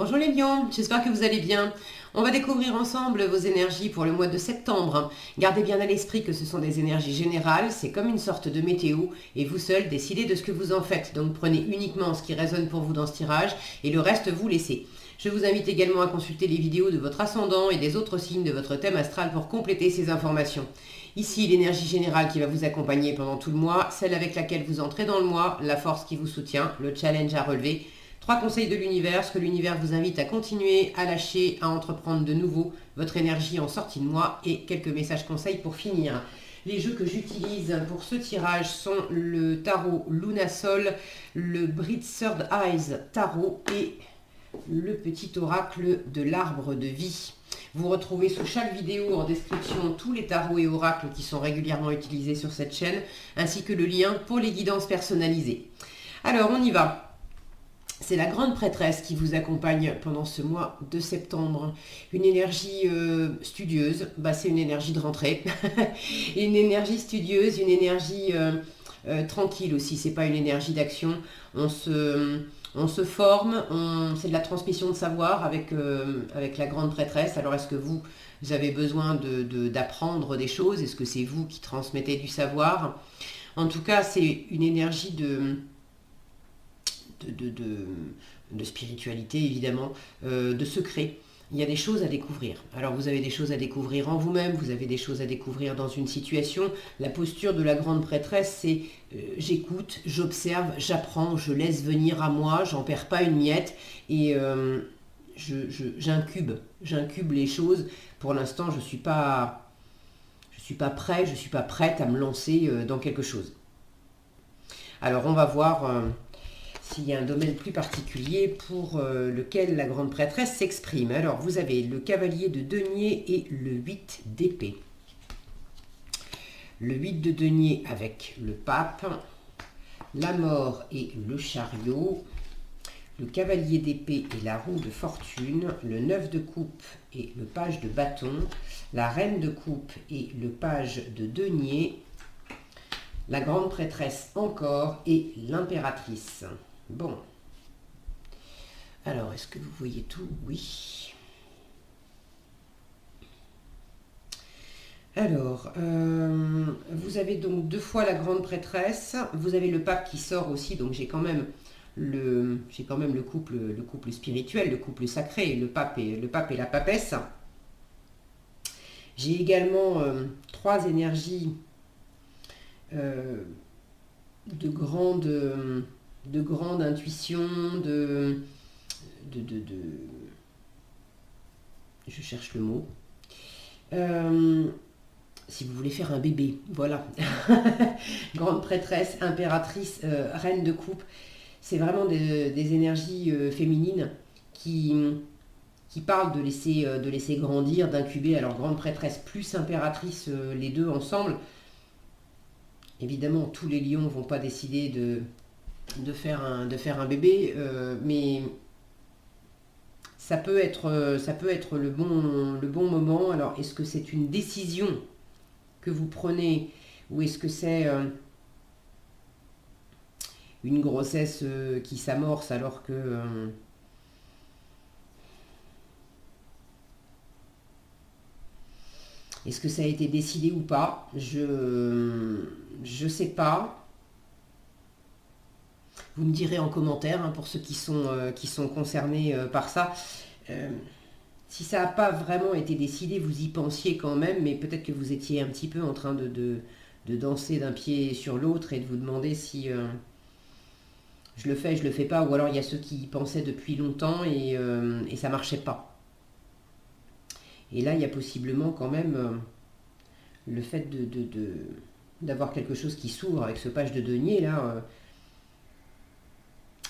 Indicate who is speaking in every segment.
Speaker 1: Bonjour les lions, j'espère que vous allez bien. On va découvrir ensemble vos énergies pour le mois de septembre. Gardez bien à l'esprit que ce sont des énergies générales, c'est comme une sorte de météo et vous seul décidez de ce que vous en faites. Donc prenez uniquement ce qui résonne pour vous dans ce tirage et le reste vous laissez. Je vous invite également à consulter les vidéos de votre ascendant et des autres signes de votre thème astral pour compléter ces informations. Ici, l'énergie générale qui va vous accompagner pendant tout le mois, celle avec laquelle vous entrez dans le mois, la force qui vous soutient, le challenge à relever. 3 conseils de l'univers, ce que l'univers vous invite à continuer, à lâcher, à entreprendre de nouveau votre énergie en sortie de mois et quelques messages conseils pour finir. Les jeux que j'utilise pour ce tirage sont le tarot Lunasol, le Brit Third Eyes Tarot et le petit oracle de l'arbre de vie. Vous retrouvez sous chaque vidéo en description tous les tarots et oracles qui sont régulièrement utilisés sur cette chaîne, ainsi que le lien pour les guidances personnalisées. Alors on y va. C'est la grande prêtresse qui vous accompagne pendant ce mois de septembre. Une énergie studieuse, c'est une énergie de rentrée. Une énergie studieuse, une énergie tranquille aussi. C'est pas une énergie d'action. On se forme, c'est de la transmission de savoir avec la grande prêtresse. Alors est-ce que vous avez besoin d'apprendre des choses? Est-ce que c'est vous qui transmettez du savoir? En tout cas, c'est une énergie de spiritualité évidemment, de secret. Il y a des choses à découvrir. Alors vous avez des choses à découvrir en vous-même, vous avez des choses à découvrir dans une situation. La posture de la grande prêtresse, c'est j'écoute, j'observe, j'apprends, je laisse venir à moi, j'en perds pas une miette et j'incube les choses. Pour l'instant, je suis pas prêt, je suis pas prête à me lancer dans quelque chose. Alors on va voir s'il y a un domaine plus particulier pour lequel la grande prêtresse s'exprime. Alors, vous avez le cavalier de denier et le 8 d'épée. Le 8 de denier avec le pape, la mort et le chariot, le cavalier d'épée et la roue de fortune, le 9 de coupe et le page de bâton, la reine de coupe et le page de denier, la grande prêtresse encore et l'impératrice. Bon. Alors, est-ce que vous voyez tout? Oui. Alors, vous avez donc 2 fois la grande prêtresse. Vous avez le pape qui sort aussi, donc j'ai quand même le couple spirituel, le couple sacré, le pape et la papesse. J'ai également 3 énergies de grande intuition, je cherche le mot. Si vous voulez faire un bébé, voilà. Grande prêtresse, impératrice, reine de coupe. C'est vraiment des énergies féminines qui parlent de laisser grandir, d'incuber. Alors grande prêtresse plus impératrice, les deux ensemble. Évidemment, tous les lions ne vont pas décider de faire un bébé, mais ça peut être le bon moment. Alors, est-ce que c'est une décision que vous prenez ou est-ce que c'est une grossesse qui s'amorce alors que est-ce que ça a été décidé ou pas? Je sais pas. Vous me direz en commentaire, pour ceux qui sont concernés par ça. Si ça n'a pas vraiment été décidé, vous y pensiez quand même, mais peut-être que vous étiez un petit peu en train de danser d'un pied sur l'autre et de vous demander si je le fais, je le fais pas, ou alors il y a ceux qui y pensaient depuis longtemps et ça marchait pas. Et là, il y a possiblement quand même le fait d'avoir quelque chose qui s'ouvre avec ce page de denier là.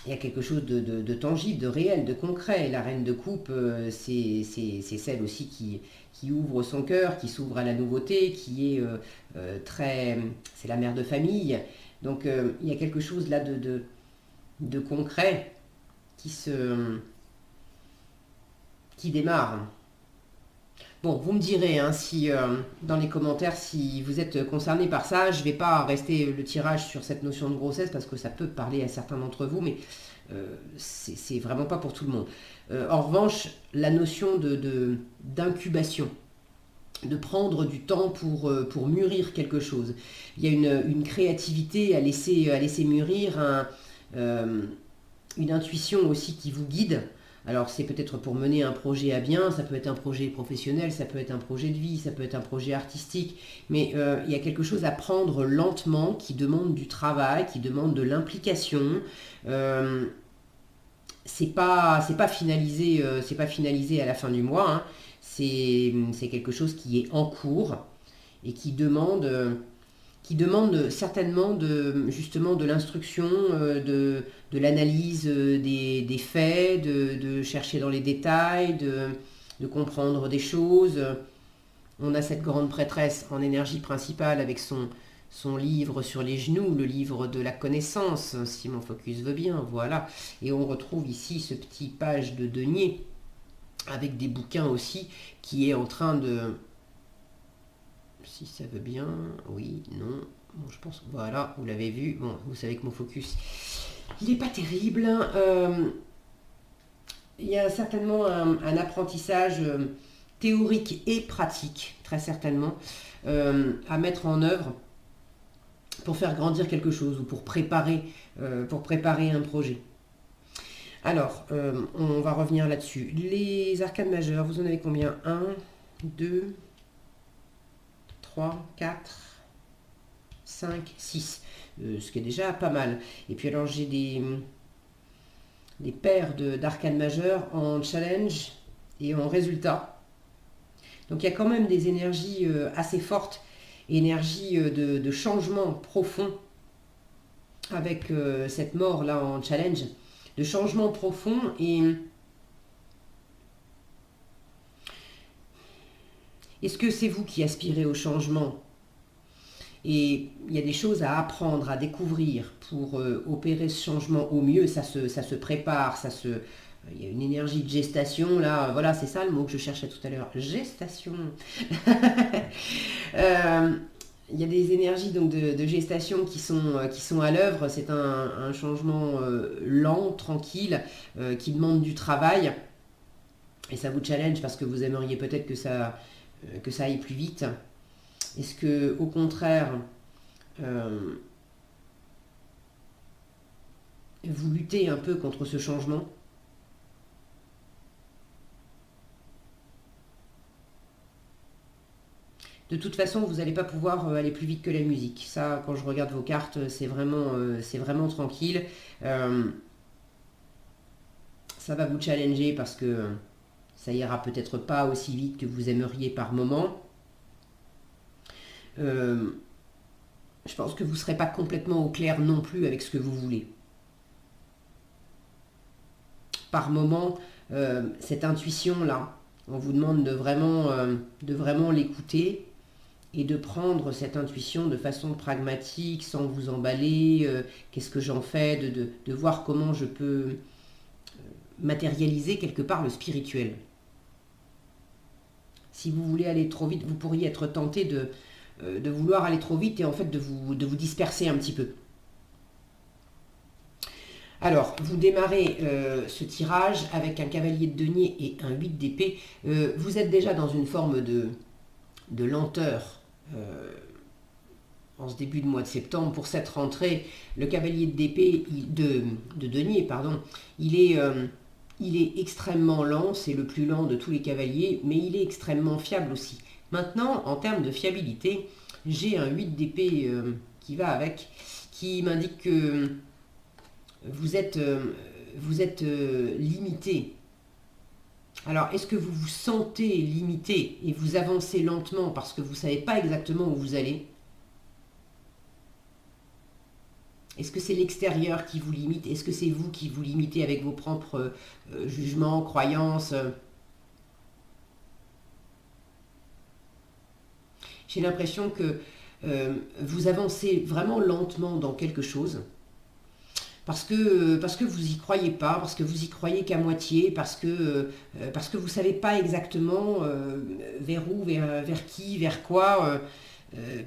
Speaker 1: Il y a quelque chose de tangible, de réel, de concret. La reine de coupe, c'est celle aussi qui ouvre son cœur, qui s'ouvre à la nouveauté, qui est très... C'est la mère de famille. Donc il y a quelque chose là de concret qui démarre. Bon, vous me direz hein, si dans les commentaires si vous êtes concerné par ça. Je ne vais pas rester le tirage sur cette notion de grossesse parce que ça peut parler à certains d'entre vous, mais c'est vraiment pas pour tout le monde. En revanche, la notion d'incubation, de prendre du temps pour mûrir quelque chose. Il y a une créativité à laisser mûrir, une intuition aussi qui vous guide. Alors c'est peut-être pour mener un projet à bien, ça peut être un projet professionnel, ça peut être un projet de vie, ça peut être un projet artistique, mais il y a quelque chose à prendre lentement qui demande du travail, qui demande de l'implication. C'est pas finalisé, c'est pas finalisé à la fin du mois, hein. C'est quelque chose qui est en cours et qui demande certainement justement de l'instruction, de l'analyse des faits, de chercher dans les détails, de comprendre des choses. On a cette grande prêtresse en énergie principale avec son livre sur les genoux, le livre de la connaissance, si mon focus veut bien, voilà. Et on retrouve ici ce petit page de denier avec des bouquins aussi qui est en train de... Si ça veut bien, oui, non, bon, je pense, voilà, vous l'avez vu, bon, vous savez que mon focus, il n'est pas terrible. Il y a certainement un apprentissage théorique et pratique, très certainement, à mettre en œuvre pour faire grandir quelque chose ou pour préparer un projet. Alors, on va revenir là-dessus. Les arcanes majeures, vous en avez combien? 1, 2, 3, 4, 5, 6. Ce qui est déjà pas mal. Et puis alors j'ai des paires d'arcanes majeures en challenge et en résultat. Donc il y a quand même des énergies assez fortes, énergies de changement profond avec cette mort là en challenge, de changement profond. Et est-ce que c'est vous qui aspirez au changement? Et il y a des choses à apprendre, à découvrir pour opérer ce changement au mieux. Ça se prépare, il y a une énergie de gestation là. Voilà, c'est ça le mot que je cherchais tout à l'heure. Gestation. Il y a des énergies donc de gestation qui sont à l'œuvre. C'est un changement lent, tranquille, qui demande du travail. Et ça vous challenge parce que vous aimeriez peut-être que ça aille plus vite. Est-ce que, au contraire, vous luttez un peu contre ce changement? De toute façon, vous n'allez pas pouvoir aller plus vite que la musique. Ça, quand je regarde vos cartes, c'est vraiment tranquille. Ça va vous challenger parce que ça ira peut-être pas aussi vite que vous aimeriez par moment. Je pense que vous ne serez pas complètement au clair non plus avec ce que vous voulez. Par moment, cette intuition-là, on vous demande de vraiment l'écouter et de prendre cette intuition de façon pragmatique, sans vous emballer. Qu'est-ce que j'en fais, de voir comment je peux matérialiser quelque part le spirituel. Si vous voulez aller trop vite, vous pourriez être tenté de vouloir aller trop vite et en fait de vous disperser un petit peu. Alors, vous démarrez ce tirage avec un cavalier de denier et un 8 d'épée. Vous êtes déjà dans une forme de lenteur en ce début de mois de septembre. Pour cette rentrée, le cavalier d'épée, de denier, pardon, il est extrêmement lent, c'est le plus lent de tous les cavaliers, mais il est extrêmement fiable aussi. Maintenant, en termes de fiabilité, j'ai un 8 d'épée qui va avec, qui m'indique que vous êtes limité. Alors, est-ce que vous vous sentez limité et vous avancez lentement parce que vous ne savez pas exactement où vous allez? Est-ce que c'est l'extérieur qui vous limite? Est-ce que c'est vous qui vous limitez avec vos propres jugements, croyances? J'ai l'impression que vous avancez vraiment lentement dans quelque chose. parce que vous y croyez pas, parce que vous y croyez qu'à moitié, parce que vous savez pas exactement vers où, vers qui, vers quoi, euh,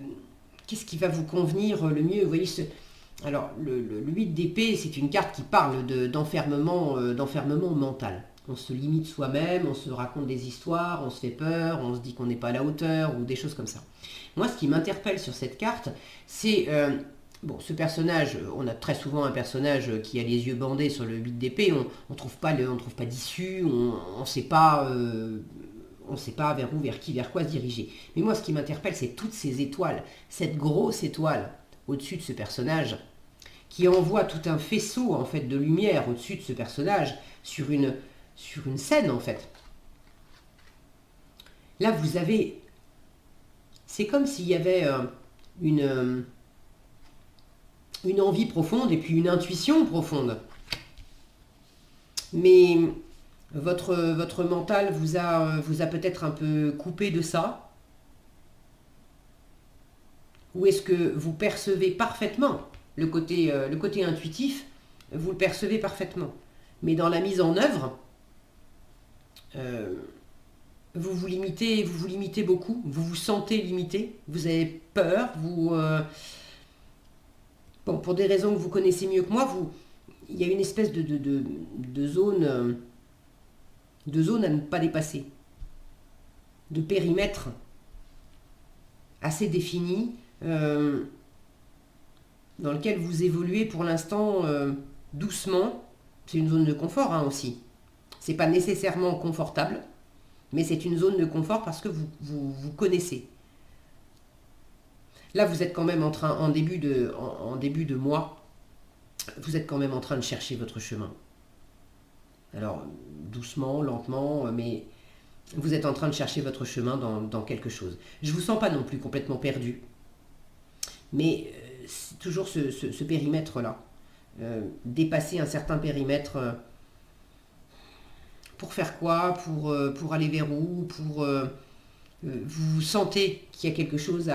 Speaker 1: qu'est-ce qui va vous convenir le mieux. Vous voyez, alors le 8 d'épée, c'est une carte qui parle d'enfermement d'enfermement mental. On se limite soi-même, on se raconte des histoires, on se fait peur, on se dit qu'on n'est pas à la hauteur ou des choses comme ça. Moi, ce qui m'interpelle sur cette carte, c'est bon, ce personnage, on a très souvent un personnage qui a les yeux bandés sur le 8 d'épée, on trouve pas d'issue, on sait pas, on sait pas vers où, vers qui, vers quoi se diriger. Mais moi, ce qui m'interpelle, c'est toutes ces étoiles, cette grosse étoile au-dessus de ce personnage, qui envoie tout un faisceau en fait de lumière au-dessus de ce personnage sur une scène en fait. Là, vous avez, c'est comme s'il y avait une une envie profonde et puis une intuition profonde. Mais votre mental vous a peut-être un peu coupé de ça. Ou est-ce que vous percevez parfaitement le côté intuitif, vous le percevez parfaitement. Mais dans la mise en œuvre, euh, vous vous limitez beaucoup, vous vous sentez limité, vous avez peur, bon, pour des raisons que vous connaissez mieux que moi, il y a une espèce de zone à ne pas dépasser, de périmètre assez défini, dans lequel vous évoluez pour l'instant doucement. C'est une zone de confort hein, aussi. C'est pas nécessairement confortable, mais c'est une zone de confort parce que vous connaissez. Là, vous êtes quand même en début de mois, vous êtes quand même en train de chercher votre chemin. Alors, doucement, lentement, mais vous êtes en train de chercher votre chemin dans quelque chose. Je ne vous sens pas non plus complètement perdu, mais c'est toujours ce périmètre-là. Dépasser un certain périmètre, pour faire quoi, pour aller vers où, vous sentez qu'il y a quelque chose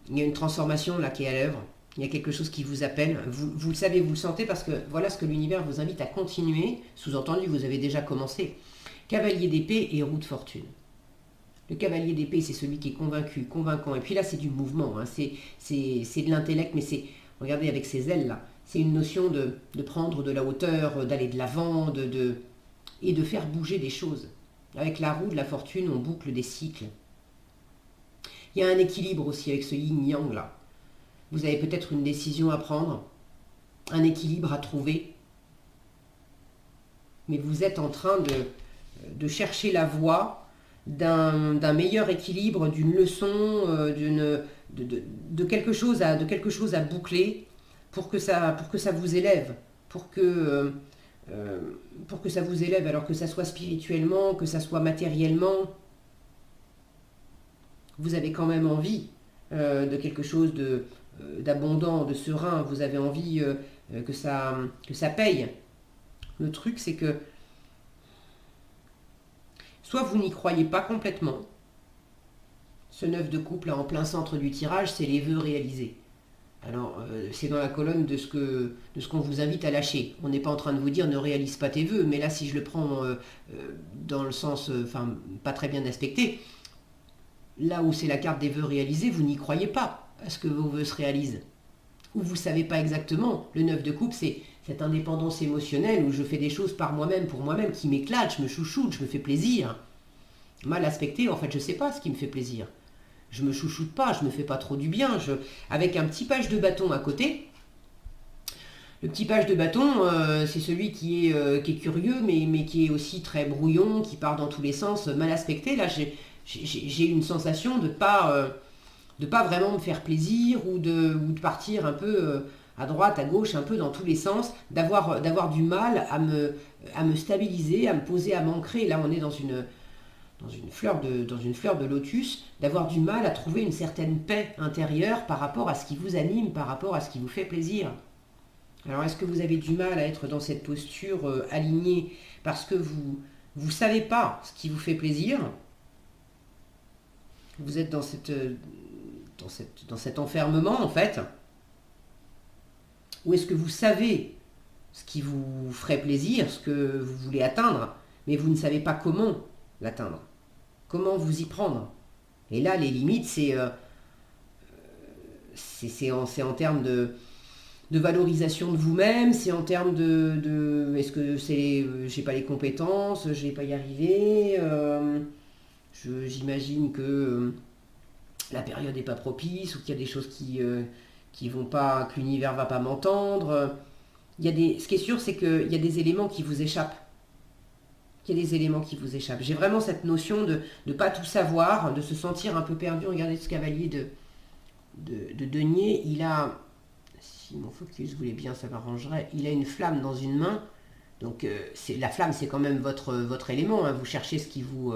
Speaker 1: il y a une transformation là qui est à l'œuvre, il y a quelque chose qui vous appelle, vous le savez, vous le sentez parce que voilà ce que l'univers vous invite à continuer, sous-entendu vous avez déjà commencé. Cavalier d'épée et roue de fortune. Le cavalier d'épée, c'est celui qui est convaincu, convaincant. Et puis là, c'est du mouvement, hein. C'est de l'intellect, mais c'est, regardez avec ses ailes là, c'est une notion de prendre de la hauteur, d'aller de l'avant, et de faire bouger des choses. Avec la roue de la fortune, on boucle des cycles. Il y a un équilibre aussi avec ce yin-yang là. Vous avez peut-être une décision à prendre, un équilibre à trouver, mais vous êtes en train de chercher la voie d'un meilleur équilibre, d'une leçon, de quelque chose à boucler pour que ça vous élève, pour que ça vous élève, alors que ça soit spirituellement, que ça soit matériellement. Vous avez quand même envie de quelque chose d'abondant, de serein. Vous avez envie que ça paye. Le truc, c'est que soit vous n'y croyez pas complètement. Ce 9 de coupe là en plein centre du tirage, c'est les vœux réalisés. Alors, c'est dans la colonne de ce qu'on vous invite à lâcher. On n'est pas en train de vous dire ne réalise pas tes vœux, mais là, si je le prends dans le sens, pas très bien aspecté, là où c'est la carte des vœux réalisés, vous n'y croyez pas à ce que vos vœux se réalisent. Ou vous ne savez pas exactement. Le 9 de coupe, c'est cette indépendance émotionnelle où je fais des choses par moi-même, pour moi-même, qui m'éclatent, je me chouchoute, je me fais plaisir. Mal aspecté, en fait, je ne sais pas ce qui me fait plaisir. Je me chouchoute pas, je me fais pas trop du bien. Avec un petit page de bâton à côté. Le petit page de bâton, c'est celui qui est curieux, mais qui est aussi très brouillon, qui part dans tous les sens, mal aspecté. Là, j'ai une sensation de pas vraiment me faire plaisir ou de partir un peu à droite, à gauche, un peu dans tous les sens, d'avoir du mal à me stabiliser, à me poser, à m'ancrer. Là, on est dans une fleur de lotus, d'avoir du mal à trouver une certaine paix intérieure par rapport à ce qui vous anime, par rapport à ce qui vous fait plaisir. Alors, est-ce que vous avez du mal à être dans cette posture alignée parce que vous ne savez pas ce qui vous fait plaisir? Vous êtes dans cet enfermement, en fait. Ou est-ce que vous savez ce qui vous ferait plaisir, ce que vous voulez atteindre, mais vous ne savez pas comment l'atteindre? Comment vous y prendre? Et là, les limites, c'est en termes de valorisation de vous-même, c'est en termes est-ce que c'est j'ai pas les compétences, je vais pas y arriver, j'imagine que la période n'est pas propice ou qu'il y a des choses qui vont pas, que l'univers va pas m'entendre. Ce qui est sûr, c'est qu'il y a des éléments qui vous échappent. Il y a des éléments qui vous échappent. J'ai vraiment cette notion de ne pas tout savoir, de se sentir un peu perdu. Regardez ce cavalier de denier, il a, si mon focus voulait bien, ça m'arrangerait, il a une flamme dans une main. Donc la flamme, c'est quand même votre élément, hein. Vous cherchez ce qui vous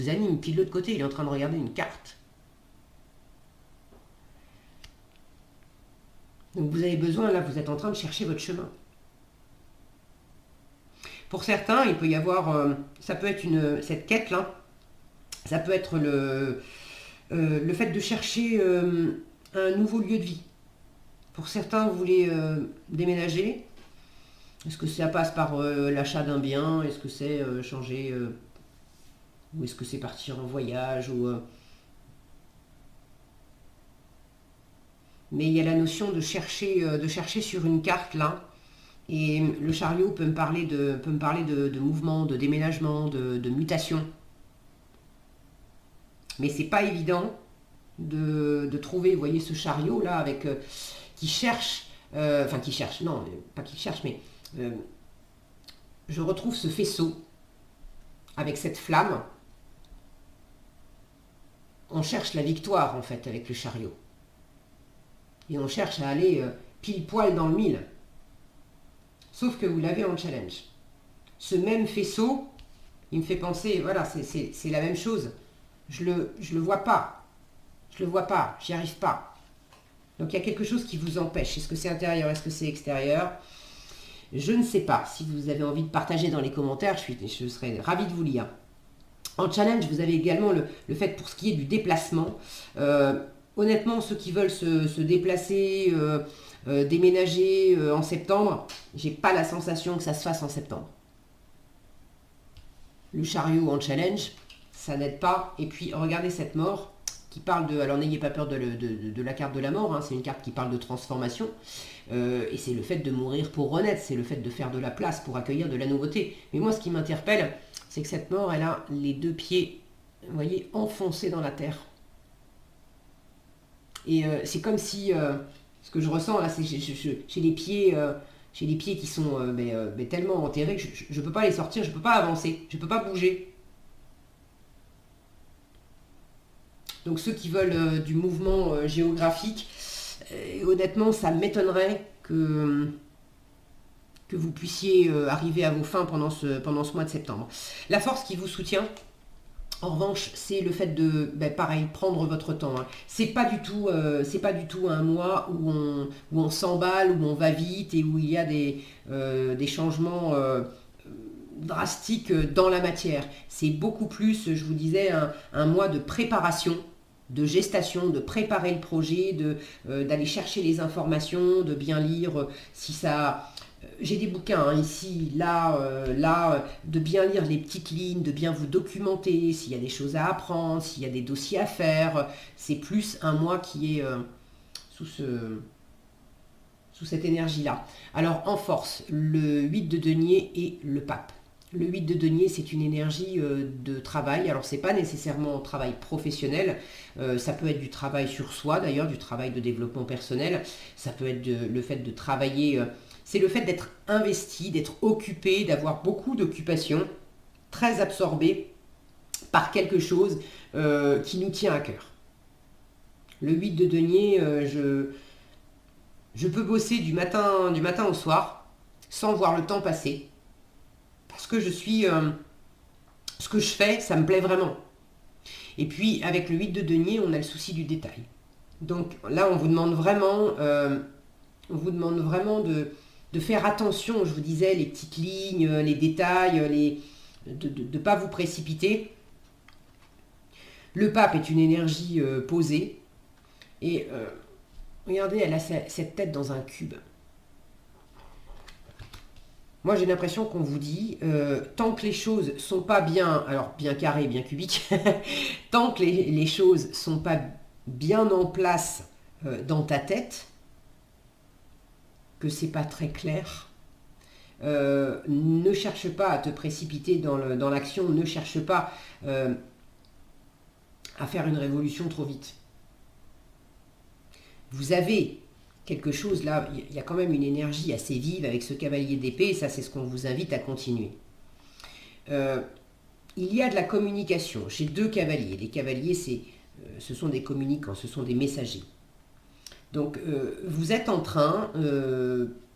Speaker 1: anime. Puis de l'autre côté, il est en train de regarder une carte. Donc vous avez besoin, là, vous êtes en train de chercher votre chemin. Pour certains, il peut y avoir, ça peut être cette quête-là, ça peut être le fait de chercher un nouveau lieu de vie. Pour certains, vous voulez déménager. Est-ce que ça passe par l'achat d'un bien? Est-ce que c'est changer? Ou est-ce que c'est partir en voyage Mais il y a la notion de chercher sur une carte là. Et le chariot peut me parler de mouvement, de déménagement, de mutation. Mais c'est pas évident de trouver, vous voyez, ce chariot là avec qui cherche, qui cherche, non, pas qui cherche, mais je retrouve ce faisceau avec cette flamme. On cherche la victoire en fait avec le chariot. Et on cherche à aller pile poil dans le mille. Sauf que vous l'avez en challenge. Ce même faisceau, il me fait penser, voilà, c'est la même chose. Je le vois pas. Je le vois pas, j'y arrive pas. Donc il y a quelque chose qui vous empêche. Est-ce que c'est intérieur, est-ce que c'est extérieur? Je ne sais pas. Si vous avez envie de partager dans les commentaires, je serais ravie de vous lire. En challenge, vous avez également le fait pour ce qui est du déplacement. Honnêtement, ceux qui veulent se déplacer, déménager en septembre, j'ai pas la sensation que ça se fasse en septembre. Le chariot en challenge, ça n'aide pas. Et puis regardez cette mort qui parle de... Alors n'ayez pas peur de la carte de la mort, hein, c'est une carte qui parle de transformation. Et c'est le fait de mourir pour renaître, c'est le fait de faire de la place pour accueillir de la nouveauté. Mais moi ce qui m'interpelle, c'est que cette mort, elle a les deux pieds, vous voyez, enfoncés dans la terre. Et c'est comme si, ce que je ressens là, c'est j'ai les pieds qui sont tellement enterrés que je ne peux pas les sortir, je ne peux pas avancer, je ne peux pas bouger. Donc ceux qui veulent du mouvement géographique, honnêtement, ça m'étonnerait que vous puissiez arriver à vos fins pendant ce mois de septembre. La force qui vous soutient, en revanche, c'est le fait de, pareil, prendre votre temps. Hein. C'est pas du tout un mois où on s'emballe, où on va vite et où il y a des changements drastiques dans la matière. C'est beaucoup plus, je vous disais, un mois de préparation, de gestation, de préparer le projet, d'aller chercher les informations, de bien lire si ça... J'ai des bouquins hein, ici, là, de bien lire les petites lignes, de bien vous documenter, s'il y a des choses à apprendre, s'il y a des dossiers à faire. C'est plus un mois qui est sous cette énergie-là. Alors en force, le 8 de denier et le pape. Le 8 de denier, c'est une énergie de travail. Alors c'est pas nécessairement un travail professionnel, ça peut être du travail sur soi d'ailleurs, du travail de développement personnel. Ça peut être le fait de travailler... c'est le fait d'être investi, d'être occupé, d'avoir beaucoup d'occupations, très absorbé par quelque chose qui nous tient à cœur. Le 8 de denier, je peux bosser du matin au soir sans voir le temps passer. Parce que ce que je fais, ça me plaît vraiment. Et puis avec le 8 de denier, on a le souci du détail. Donc là, on vous demande vraiment de faire attention, je vous disais, les petites lignes, les détails, de ne pas vous précipiter. Le pape est une énergie posée. Et regardez, elle a cette tête dans un cube. Moi, j'ai l'impression qu'on vous dit, tant que les choses sont pas bien, alors bien carrées, bien cubiques, tant que les choses sont pas bien en place dans ta tête, que c'est pas très clair, ne cherche pas à te précipiter dans l'action, ne cherche pas à faire une révolution trop vite. Vous avez quelque chose là, il y a quand même une énergie assez vive avec ce cavalier d'épée, et ça c'est ce qu'on vous invite à continuer. Il y a de la communication. J'ai deux cavaliers. Les cavaliers, ce sont des communicants, ce sont des messagers. Donc vous êtes en train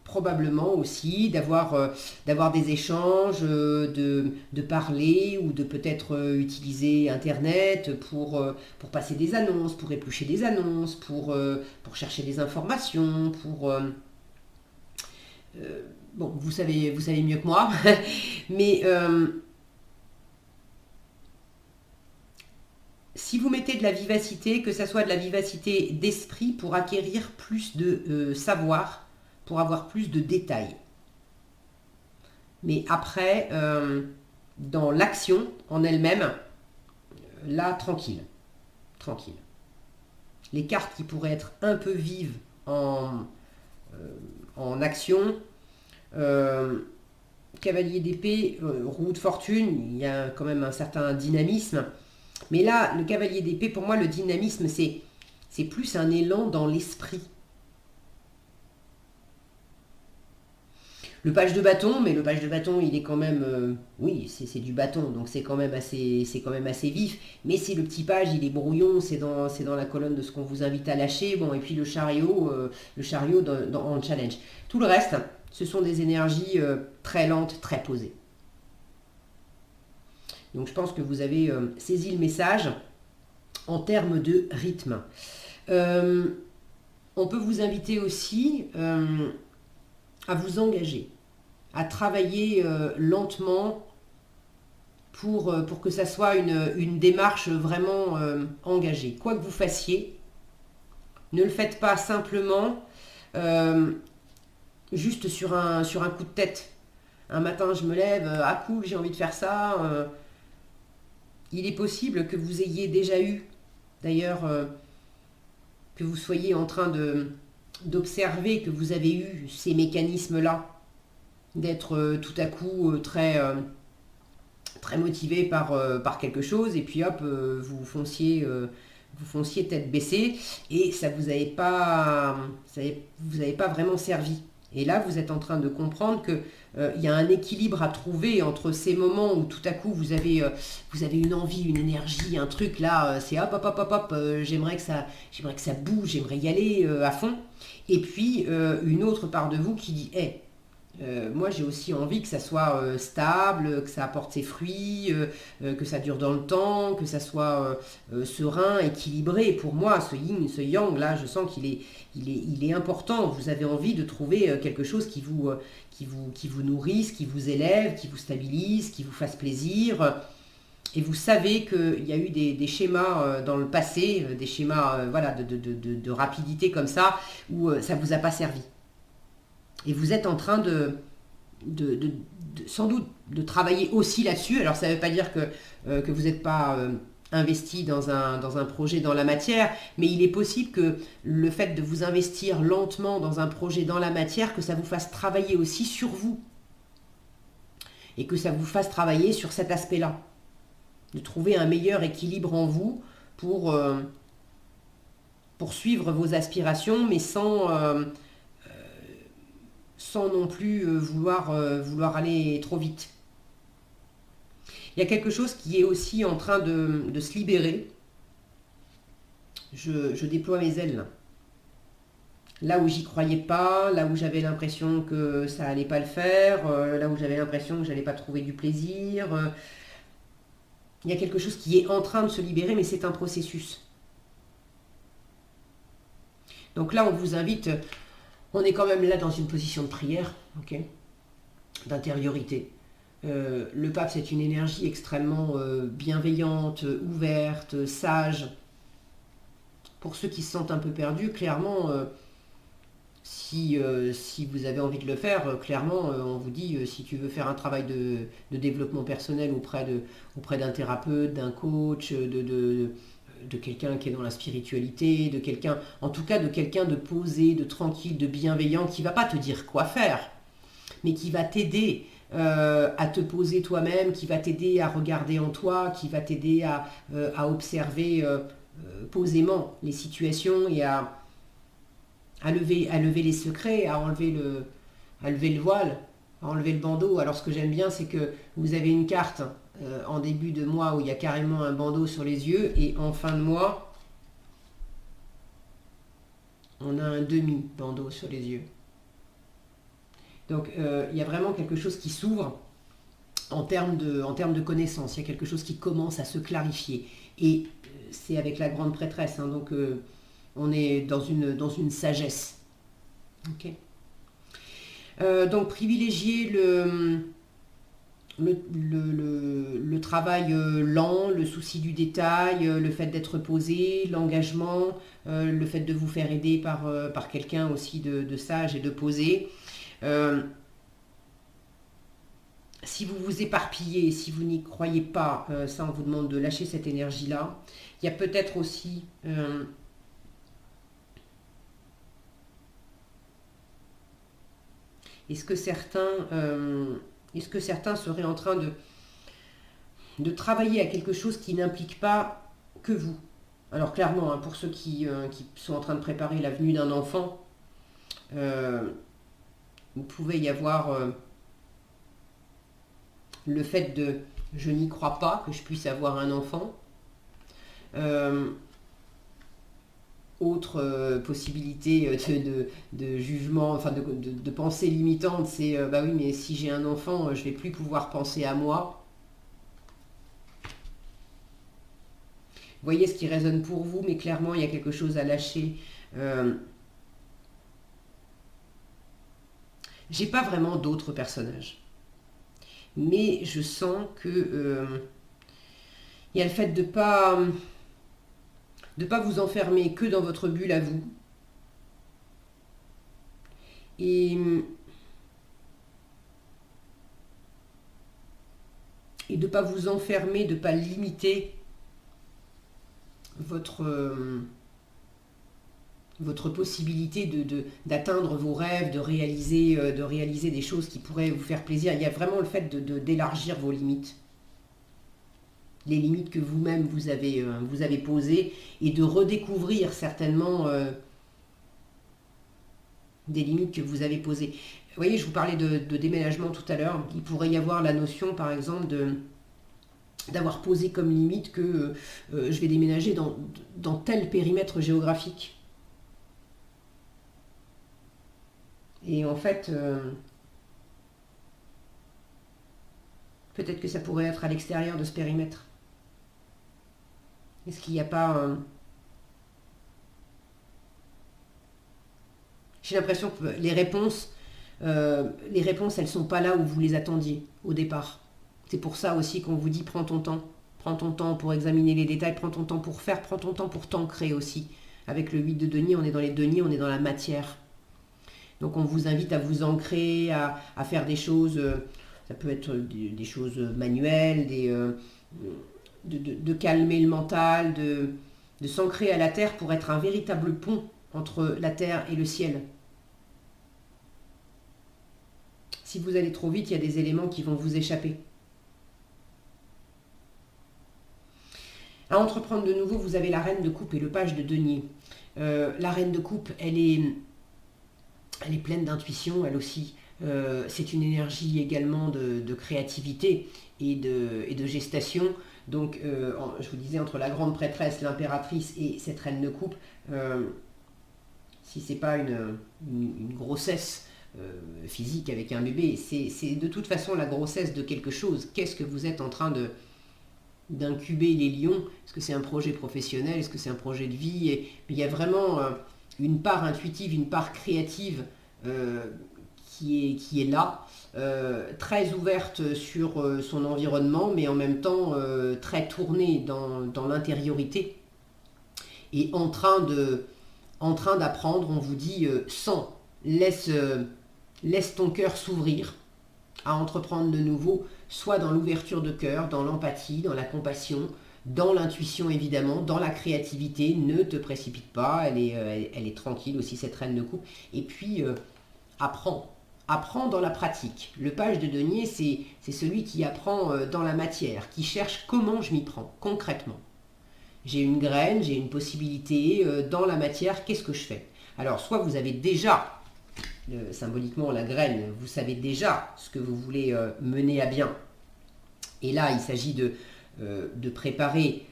Speaker 1: probablement aussi d'avoir des échanges, de parler ou de peut-être utiliser Internet pour passer des annonces, pour éplucher des annonces, pour chercher des informations, bon, vous savez mieux que moi, mais si vous mettez de la vivacité, que ce soit de la vivacité d'esprit pour acquérir plus de savoir, pour avoir plus de détails. Mais après, dans l'action en elle-même, là, tranquille. Tranquille. Les cartes qui pourraient être un peu vives en action, cavalier d'épée, roue de fortune, il y a quand même un certain dynamisme. Mais là, le cavalier d'épée, pour moi, le dynamisme, c'est plus un élan dans l'esprit. Le page de bâton, mais le page de bâton, il est quand même... oui, c'est du bâton, donc c'est quand même assez vif. Mais c'est le petit page, il est brouillon, c'est dans la colonne de ce qu'on vous invite à lâcher. Bon, et puis le chariot en challenge. Tout le reste, ce sont des énergies très lentes, très posées. Donc je pense que vous avez saisi le message en termes de rythme. On peut vous inviter aussi à vous engager, à travailler lentement pour que ça soit une démarche vraiment engagée. Quoi que vous fassiez, ne le faites pas simplement juste sur un coup de tête. Un matin, je me lève, ah cool, j'ai envie de faire ça. Il est possible que vous ayez déjà eu, d'ailleurs, que vous soyez en train d'observer que vous avez eu ces mécanismes-là, d'être tout à coup très motivé par quelque chose, et puis hop, vous fonciez tête baissée, et ça vous avait pas vraiment servi. Et là, vous êtes en train de comprendre que il y a un équilibre à trouver entre ces moments où tout à coup vous avez une envie, une énergie, un truc là, c'est hop hop hop hop hop, j'aimerais que ça bouge, j'aimerais y aller à fond. Et puis une autre part de vous qui dit, hey, moi j'ai aussi envie que ça soit stable, que ça apporte ses fruits, que ça dure dans le temps, que ça soit serein, équilibré. Pour moi, ce yin, ce yang, là, je sens qu'il est important. Vous avez envie de trouver quelque chose qui vous nourrisse, qui vous élève, qui vous stabilise, qui vous fasse plaisir. Et vous savez qu'il y a eu des schémas dans le passé, des schémas voilà, de rapidité comme ça, où ça ne vous a pas servi. Et vous êtes en train sans doute de travailler aussi là-dessus. Alors ça ne veut pas dire que vous n'êtes pas investi dans un projet dans la matière, mais il est possible que le fait de vous investir lentement dans un projet dans la matière, que ça vous fasse travailler aussi sur vous. Et que ça vous fasse travailler sur cet aspect-là. De trouver un meilleur équilibre en vous pour suivre vos aspirations, mais sans non plus vouloir aller trop vite. Il y a quelque chose qui est aussi en train de se libérer. Je déploie mes ailes. Là où j'y croyais pas, là où j'avais l'impression que ça allait pas le faire, là où j'avais l'impression que j'allais pas trouver du plaisir. Il y a quelque chose qui est en train de se libérer, mais c'est un processus. Donc là, on vous invite... On est quand même là dans une position de prière, ok, d'intériorité. Le pape, c'est une énergie extrêmement bienveillante, ouverte, sage. Pour ceux qui se sentent un peu perdus, clairement, Si vous avez envie de le faire, clairement, on vous dit, si tu veux faire un travail de développement personnel auprès d'un thérapeute, d'un coach, de quelqu'un qui est dans la spiritualité, de quelqu'un, en tout cas de quelqu'un de posé, de tranquille, de bienveillant, qui va pas te dire quoi faire, mais qui va t'aider à te poser toi-même, qui va t'aider à regarder en toi, qui va t'aider à observer posément les situations et à lever les secrets, à lever le voile, à enlever le bandeau. Alors ce que j'aime bien, c'est que vous avez une carte en début de mois où il y a carrément un bandeau sur les yeux, et en fin de mois, on a un demi-bandeau sur les yeux. Donc il y a vraiment quelque chose qui s'ouvre en termes de connaissances. Il y a quelque chose qui commence à se clarifier. Et c'est avec la grande prêtresse, hein, donc on est dans une sagesse. Ok. Donc privilégier le travail lent, le souci du détail, le fait d'être posé, l'engagement, le fait de vous faire aider par quelqu'un aussi de sage et de posé. Si vous vous éparpillez, si vous n'y croyez pas, ça on vous demande de lâcher cette énergie-là. Il y a peut-être aussi est-ce que certains seraient en train de travailler à quelque chose qui n'implique pas que vous? Alors clairement, hein, pour ceux qui sont en train de préparer la venue d'un enfant, euh, il pouvait y avoir le fait de je n'y crois pas que je puisse avoir un enfant. Euh, Autre possibilité de jugement, enfin de pensée limitante, c'est bah oui, mais si j'ai un enfant, je vais plus pouvoir penser à moi. Vous voyez ce qui résonne pour vous, mais clairement il y a quelque chose à lâcher. Euh, j'ai pas vraiment d'autres personnages, mais je sens que il y a le fait de pas vous enfermer que dans votre bulle à vous, et, et de ne pas vous enfermer, de ne pas limiter votre, votre possibilité d'atteindre vos rêves, de réaliser des choses qui pourraient vous faire plaisir. Il y a vraiment le fait d'élargir vos limites, les limites que vous-même vous avez posées, et de redécouvrir certainement des limites que vous avez posées. Vous voyez, je vous parlais de déménagement tout à l'heure. Il pourrait y avoir la notion, par exemple, d'avoir posé comme limite que je vais déménager dans tel périmètre géographique. Et en fait, peut-être que ça pourrait être à l'extérieur de ce périmètre. Est-ce qu'il n'y a pas... J'ai l'impression que les réponses, elles ne sont pas là où vous les attendiez au départ. C'est pour ça aussi qu'on vous dit prends ton temps. Prends ton temps pour examiner les détails, prends ton temps pour faire, prends ton temps pour t'ancrer aussi. Avec le 8 de denier, on est dans les deniers, on est dans la matière. Donc on vous invite à vous ancrer, à faire des choses, ça peut être des choses manuelles, de calmer le mental, de s'ancrer à la terre pour être un véritable pont entre la terre et le ciel. Si vous allez trop vite, il y a des éléments qui vont vous échapper. À entreprendre de nouveau, vous avez la reine de coupe et le page de denier. La reine de coupe, elle est pleine d'intuition, elle aussi. C'est une énergie également de créativité et de gestation. Donc, je vous disais, entre la grande prêtresse, l'impératrice et cette reine de coupe, si c'est pas une grossesse physique avec un bébé, c'est de toute façon la grossesse de quelque chose. Qu'est-ce que vous êtes en train d'incuber les lions? Est-ce que c'est un projet professionnel? Est-ce que c'est un projet de vie? Et il y a vraiment une part intuitive, une part créative qui est là, très ouverte sur son environnement, mais en même temps très tournée dans l'intériorité, et en train d'apprendre, on vous dit, sans laisse ton cœur s'ouvrir à entreprendre de nouveau, soit dans l'ouverture de cœur, dans l'empathie, dans la compassion, dans l'intuition évidemment, dans la créativité. Ne te précipite pas, elle est tranquille aussi cette reine de coupe. Et puis apprends. Apprends dans la pratique. Le page de denier, c'est celui qui apprend dans la matière, qui cherche comment je m'y prends concrètement. J'ai une graine, j'ai une possibilité, dans la matière, qu'est-ce que je fais? Alors, soit vous avez déjà, symboliquement, la graine, vous savez déjà ce que vous voulez mener à bien. Et là, il s'agit de préparer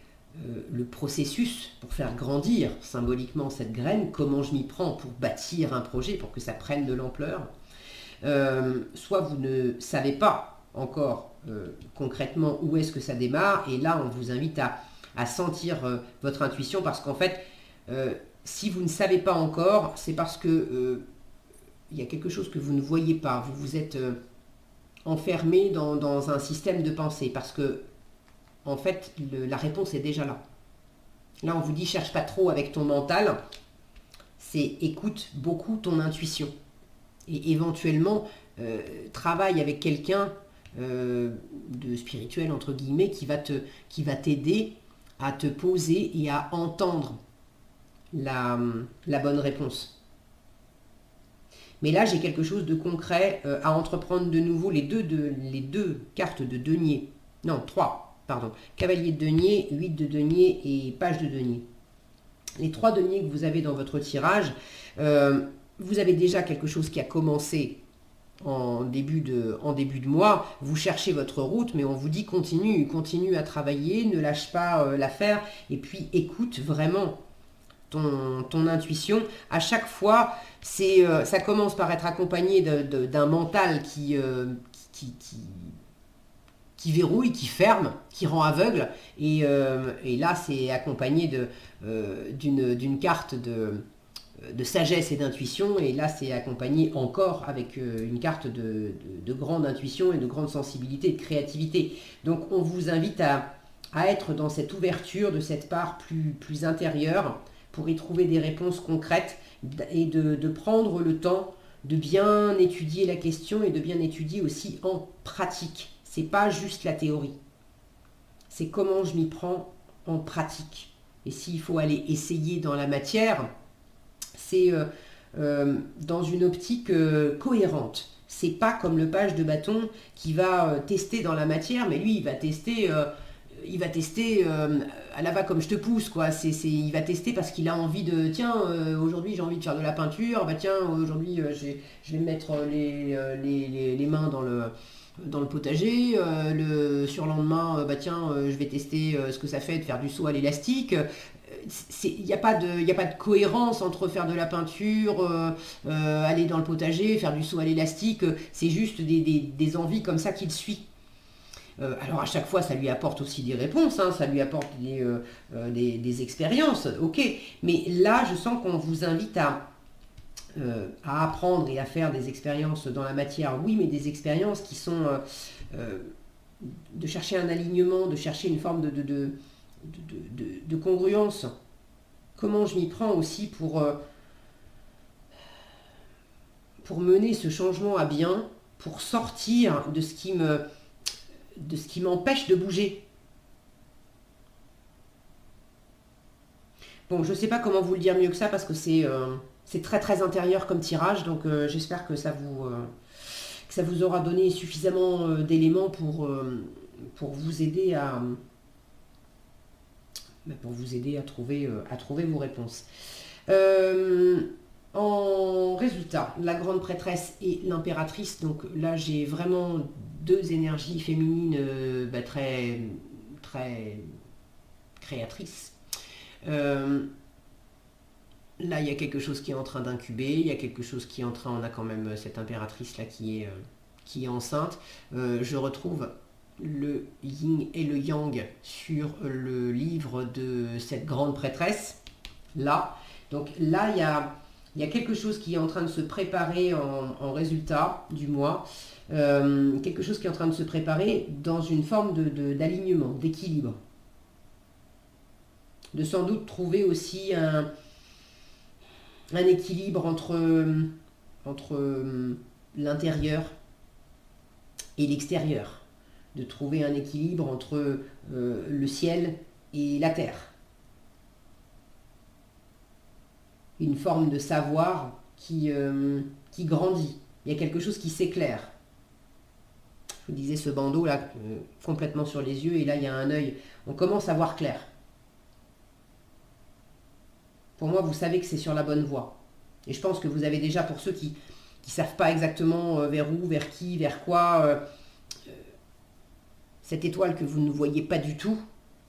Speaker 1: le processus pour faire grandir symboliquement cette graine, comment je m'y prends pour bâtir un projet, pour que ça prenne de l'ampleur. Soit vous ne savez pas encore concrètement où est-ce que ça démarre, et là, on vous invite à sentir votre intuition, parce qu'en fait, si vous ne savez pas encore, c'est parce que il y a quelque chose que vous ne voyez pas. Vous vous êtes enfermé dans un système de pensée, parce que en fait, la réponse est déjà là. Là, on vous dit, cherche pas trop avec ton mental, c'est écoute beaucoup ton intuition. Et éventuellement, travaille avec quelqu'un de spirituel, entre guillemets, qui va t'aider à te poser et à entendre la bonne réponse. Mais là, j'ai quelque chose de concret à entreprendre de nouveau. Les deux cartes de denier, non, 3, pardon, cavalier de denier, 8 de denier et page de denier. Les 3 deniers que vous avez dans votre tirage, vous avez déjà quelque chose qui a commencé en début de mois. Vous cherchez votre route, mais on vous dit continue à travailler, ne lâche pas l'affaire, et puis écoute vraiment ton intuition. À chaque fois, ça commence par être accompagné d'un mental qui verrouille, qui ferme, qui rend aveugle, et là c'est accompagné d'une carte de sagesse et d'intuition, et là c'est accompagné encore avec une carte de grande intuition et de grande sensibilité et de créativité. Donc on vous invite à être dans cette ouverture de cette part plus intérieure pour y trouver des réponses concrètes, et de prendre le temps de bien étudier la question et de bien étudier aussi en pratique. C'est pas juste la théorie, c'est comment je m'y prends en pratique. Et s'il faut aller essayer dans la matière, c'est dans une optique cohérente. C'est pas comme le page de bâton qui va tester dans la matière, mais lui il va tester à la va comme je te pousse, quoi. Il va tester parce qu'il a envie de, tiens, aujourd'hui j'ai envie de faire de la peinture, bah tiens, aujourd'hui je vais me mettre les mains dans le potager, le surlendemain, bah tiens, je vais tester ce que ça fait de faire du saut à l'élastique. Il n'y a pas de cohérence entre faire de la peinture, aller dans le potager, faire du saut à l'élastique. C'est juste des envies comme ça qu'il suit. Alors à chaque fois, ça lui apporte aussi des réponses, hein, ça lui apporte des expériences, ok. Mais là, je sens qu'on vous invite à apprendre et à faire des expériences dans la matière, oui, mais des expériences qui sont de chercher un alignement, de chercher une forme de congruence. Comment je m'y prends aussi pour mener ce changement à bien, pour sortir de ce qui m'empêche de bouger. Bon, je ne sais pas comment vous le dire mieux que ça, parce que c'est très très intérieur comme tirage, donc j'espère que ça vous aura donné suffisamment d'éléments pour vous aider à trouver vos réponses. En résultat, la grande prêtresse et l'impératrice, donc là j'ai vraiment 2 énergies féminines très, très créatrices. Là il y a quelque chose qui est en train d'incuber, il y a quelque chose qui est en train, on a quand même cette impératrice là qui est enceinte. Je retrouve le yin et le yang sur le livre de cette grande prêtresse là. Donc là il y a quelque chose qui est en train de se préparer en résultat du mois, quelque chose qui est en train de se préparer dans une forme d'alignement, d'équilibre, de sans doute trouver aussi un équilibre entre l'intérieur et l'extérieur, de trouver un équilibre entre le ciel et la terre. Une forme de savoir qui grandit. Il y a quelque chose qui s'éclaire. Je vous disais ce bandeau là, complètement sur les yeux, et là il y a un œil. On commence à voir clair. Pour moi, vous savez que c'est sur la bonne voie. Et je pense que vous avez déjà, pour ceux qui ne savent pas exactement vers où, vers qui, vers quoi, cette étoile que vous ne voyez pas du tout,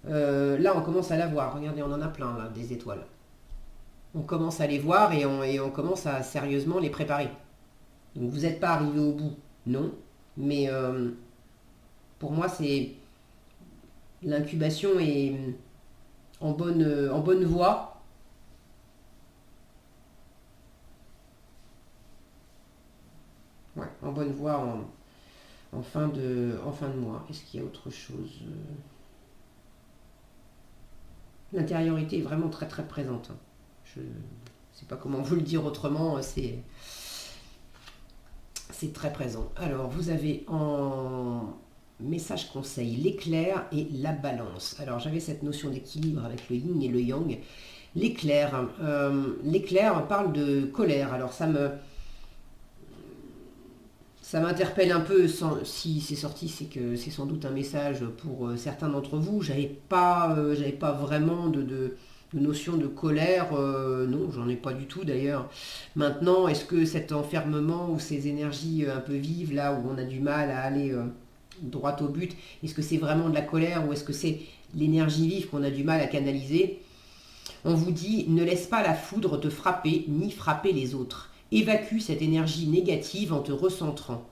Speaker 1: là on commence à la voir. Regardez, on en a plein là, des étoiles. On commence à les voir et on commence à sérieusement les préparer. Donc vous n'êtes pas arrivé au bout, non. Mais pour moi, c'est l'incubation est en bonne voie. Ouais, en bonne voie en fin de mois. Est-ce qu'il y a autre chose? L'intériorité est vraiment très très présente. Je ne sais pas comment vous le dire autrement, c'est très présent. Alors, vous avez en message conseil l'éclair et la balance. Alors, j'avais cette notion d'équilibre avec le yin et le yang. L'éclair parle de colère. Alors, ça m'interpelle un peu. Si c'est sorti, c'est que c'est sans doute un message pour certains d'entre vous. J'avais pas vraiment de notion de colère, non, j'en ai pas du tout d'ailleurs. Maintenant, est-ce que cet enfermement ou ces énergies un peu vives, là où on a du mal à aller droit au but, est-ce que c'est vraiment de la colère ou est-ce que c'est l'énergie vive qu'on a du mal à canaliser? On vous dit, ne laisse pas la foudre te frapper ni frapper les autres. Évacue cette énergie négative en te recentrant.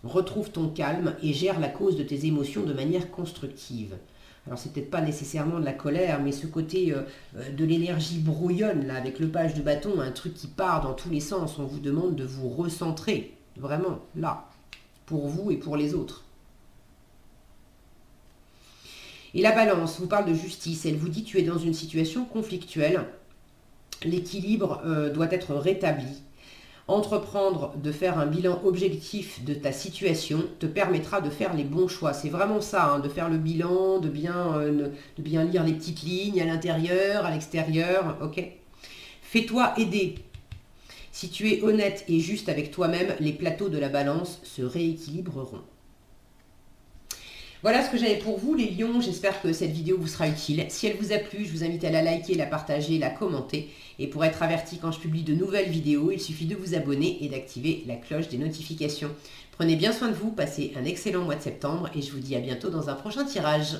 Speaker 1: Retrouve ton calme et gère la cause de tes émotions de manière constructive. Alors c'est peut-être pas nécessairement de la colère, mais ce côté de l'énergie brouillonne, là, avec le page de bâton, un truc qui part dans tous les sens. On vous demande de vous recentrer, vraiment, là, pour vous et pour les autres. Et la balance vous parle de justice. Elle vous dit tu es dans une situation conflictuelle. L'équilibre doit être rétabli. Entreprendre de faire un bilan objectif de ta situation te permettra de faire les bons choix. C'est vraiment ça, hein, de faire le bilan, de bien lire les petites lignes à l'intérieur, à l'extérieur. Ok. Fais-toi aider. Si tu es honnête et juste avec toi-même, les plateaux de la balance se rééquilibreront. Voilà ce que j'avais pour vous les lions, j'espère que cette vidéo vous sera utile. Si elle vous a plu, je vous invite à la liker, la partager, la commenter. Et pour être averti quand je publie de nouvelles vidéos, il suffit de vous abonner et d'activer la cloche des notifications. Prenez bien soin de vous, passez un excellent mois de septembre et je vous dis à bientôt dans un prochain tirage.